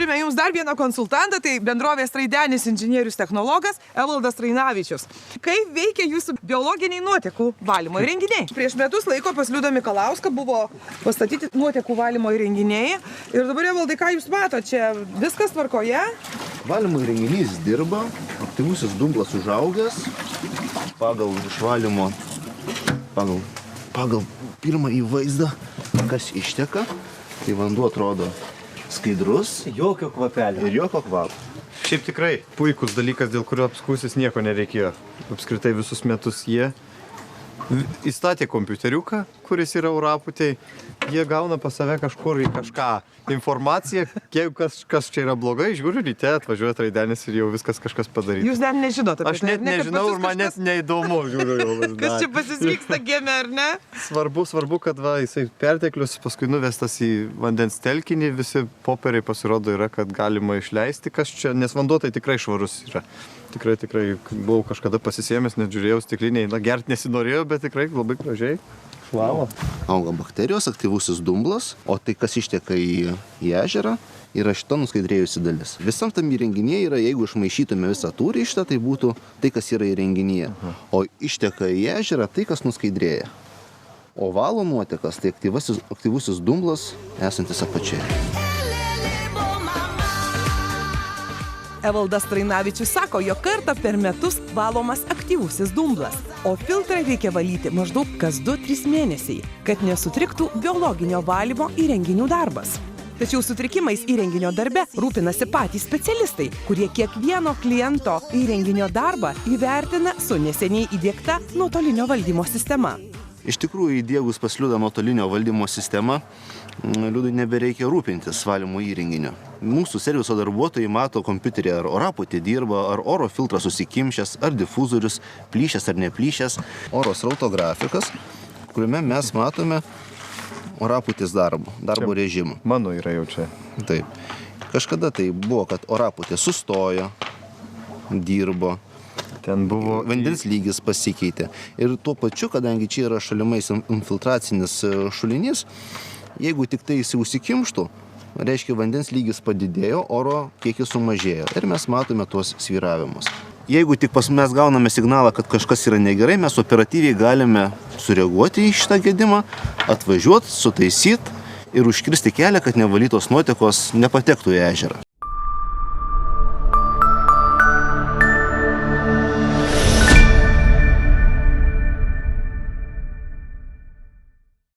turime jums dar vieną konsultantą, tai bendrovės Traidenis inžinierius technologas Evaldas Trainavičius. Kaip veikia jūsų biologiniai nuotekų valymo įrenginiai? Prieš metus laiko pas Liudą Mikalauską buvo pastatyti nuotekų valymo įrenginiai. Ir dabar, Evaldai, ką jūs matote, čia viskas tvarkoje? Valymo įrenginys dirba, aktyvusis dumblas užaugęs, pagal išvalymo, pagal pirmąjį vaizdą, kas išteka, tai vanduo atrodo skaidrus. Jokio kvapelio. Ir jokio kvapo. Šiaip tikrai puikus dalykas, dėl kurio apskūsis nieko nereikėjo. Apskritai visus metus jie įstatė kompiuteriuką, kuris yra orapūtėj. Jie gauna pas save kažkur į kažką informaciją, jeigu kas čia yra blogai, žiūriu, ryte atvažiuoja Traidenis ir jau viskas kažkas padaryta. Jūs dar nežinote. Aš net nežinau ir man net neįdomu, žiūriu jau. Kas čia pasisvyksta kieme, ar ne? Svarbu, kad jisai perteklius paskui nuvestas į vandens telkinį, visi popieriai pasirodo yra, kad galima išleisti, kas čia, nes vanduo tai tikrai švarus yra. Tikrai buvau kažkada pasisėmęs, net žiūrėjau stikliniai, gert nesinorėjau, bet tikrai labai gražiai. Švalo. Auga bakterijos, aktyvusis dumblas, o tai, kas išteka į ežerą, yra šita nuskaidrėjusi dalis. Visam tam įrenginyje yra, jeigu išmaišytume visą tūrį šitą, tai būtų tai, kas yra įrenginyje. O išteka į ežerą tai, kas nuskaidrėja. O valo nuotekas, tai aktyvusis dumblas esantis apačioje. Evaldas Trainavičius sako, jog kartą per metus valomas aktyvusis dumblas, o filtrą reikia valyti maždaug kas 2-3 mėnesiai, kad nesutriktų biologinio valymo įrenginių darbas. Tačiau sutrikimais įrenginio darbe rūpinasi patys specialistai, kurie kiekvieno kliento įrenginio darbą įvertina su neseniai įdiegta nuotolinio valdymo sistema. Iš tikrųjų, įdiegus pas Liudą nuotolinio valdymo sistemą, Liudui nebereikia rūpintis valymo įrenginio. Mūsų serviso darbuotojai mato kompiuterį, ar orapūtė dirba, ar oro filtras susikimšęs, ar difuzorius plyšęs ar neplyšęs. Oro srauto grafikas, kuriame mes matome orapūtės darbo režimą. Mano yra jau čia. Taip. Kažkada tai buvo, kad orapūtė sustojo, dirbo. Ten buvo vandens lygis pasikeitė. Ir tuo pačiu, kadangi čia yra šalimais infiltracinis šulinys, jeigu tik tai jis užsikimštų, reiškia vandens lygis padidėjo, oro kiekis sumažėjo. Ir mes matome tuos svyravimus. Jeigu tik mes gauname signalą, kad kažkas yra negerai, mes operatyviai galime sureaguoti į šitą gedimą, atvažiuoti, sutaisyti ir užkirsti kelią, kad nevalytos nuotekos nepatektų į ežerą.